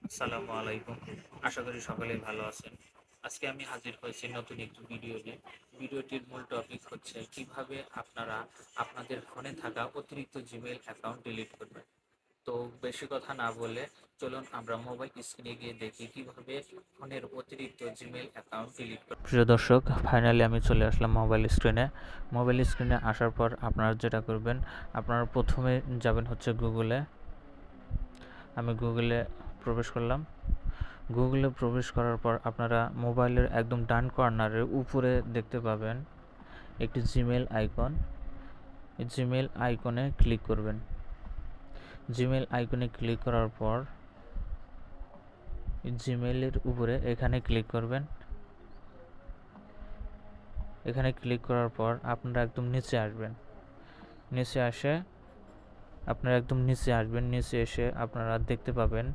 আসসালামু আলাইকুম। আশা করি সকলেই ভালো আছেন। আজকে আমি হাজির হয়েছি নতুন একটি ভিডিও নিয়ে। ভিডিওটির মূল টপিক হচ্ছে কিভাবে আপনারা আপনাদের ফোনে থাকা অতিরিক্ত জিমেইল অ্যাকাউন্ট ডিলিট করবেন। তো বেশি কথা না বলে চলুন আমরা মোবাইল স্ক্রিনে গিয়ে দেখি কিভাবে ফোনের অতিরিক্ত জিমেইল অ্যাকাউন্ট ডিলিট করবেন। প্রিয় দর্শক, ফাইনালি আমি চলে আসলাম মোবাইল স্ক্রিনে। মোবাইল স্ক্রিনে আসার পর আপনারা যেটা করবেন, আপনারা প্রথমে যাবেন হচ্ছে গুগলে। আমি গুগলে প্রবেশ করলাম। গুগলে প্রবেশ করার পর আপনারা মোবাইলের একদম ডান কর্নারের উপরে দেখতে পাবেন একটি জিমেল আইকন। এই জিমেল আইকনে ক্লিক করবেন। জিমেল আইকনে ক্লিক করার পর জিমেলের উপরে এখানে ক্লিক করবেন। এখানে ক্লিক করার পর আপনারা একদম নিচে আসবেন। নিচে এসে আপনারা দেখতে পাবেন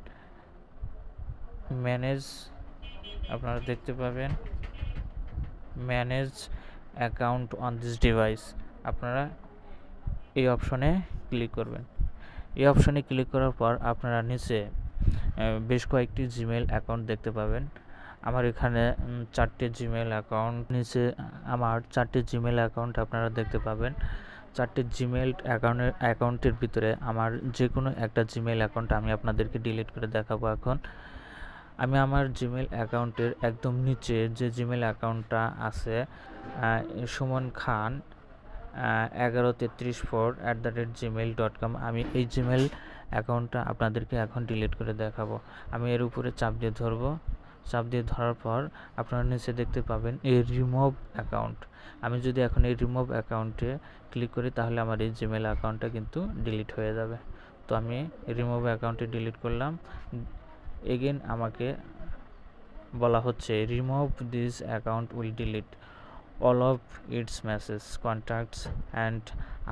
manage manage account on this device. আপনারা এই অপশনে ক্লিক করবেন। এই অপশনে ক্লিক করার পর আপনারা নিচে বেশ কয়েকটি জিমেল অ্যাকাউন্ট দেখতে পাবেন। আমার এখানে 4টে জিমেল অ্যাকাউন্ট। নিচে আমার 4টে জিমেল অ্যাকাউন্ট আপনারা দেখতে পাবেন। 4টে জিমেল অ্যাকাউন্টের ভিতরে আমার যে কোনো একটা জিমেল অ্যাকাউন্ট আমি আপনাদেরকে ডিলিট করে দেখাবো এখন। আমি আমার জিমেল অ্যাকাউন্টের একদম নিচে যে জিমেল অ্যাকাউন্টটা আছে, সুমন খান 11334@gmail.com, আমি এই জিমেল অ্যাকাউন্টটা আপনাদেরকে এখন ডিলিট করে দেখাবো। আমি এর উপরে চাপ দিয়ে ধরার পর আপনারা নিচে দেখতে পাবেন এই রিমুভ অ্যাকাউন্ট। আমি যদি এখন এই রিমুভ অ্যাকাউন্টে ক্লিক করি তাহলে আমার এই জিমেল অ্যাকাউন্টটা কিন্তু ডিলিট হয়ে যাবে। তো আমি রিমুভ অ্যাকাউন্টে ডিলিট করলাম। এগেন আমাকে বলা হচ্ছে remove this account will delete all of its messages, contacts and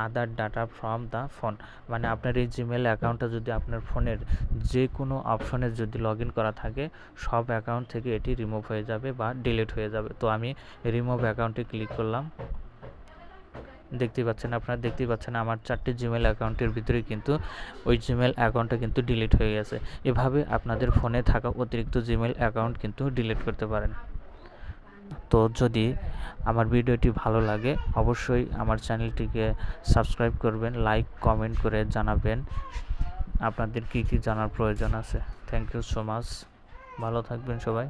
other data from the phone। মানে আপনার এই জিমেল অ্যাকাউন্টটা যদি আপনার ফোনের যে কোনো অপশনে যদি লগ ইন করা থাকে, সব অ্যাকাউন্ট থেকে এটি রিমুভ হয়ে যাবে বা ডিলিট হয়ে যাবে। তো আমি রিমুভ অ্যাকাউন্টে ক্লিক করলাম। আপনারা দেখতেই পাচ্ছেন আমার 4টে জিমেল অ্যাকাউন্টের ভিতরে কিন্তু ওই জিমেল অ্যাকাউন্টটা কিন্তু ডিলিট হয়ে গেছে। এভাবে আপনাদের ফোনে থাকা অতিরিক্ত জিমেল অ্যাকাউন্ট কিন্তু ডিলিট করতে পারেন। তো যদি আমার ভিডিওটি ভালো লাগে অবশ্যই আমার চ্যানেলটিকে সাবস্ক্রাইব করবেন, লাইক কমেন্ট করে জানাবেন আপনাদের কী কী জানার প্রয়োজন আছে। Thank you so much. ভালো থাকবেন সবাই।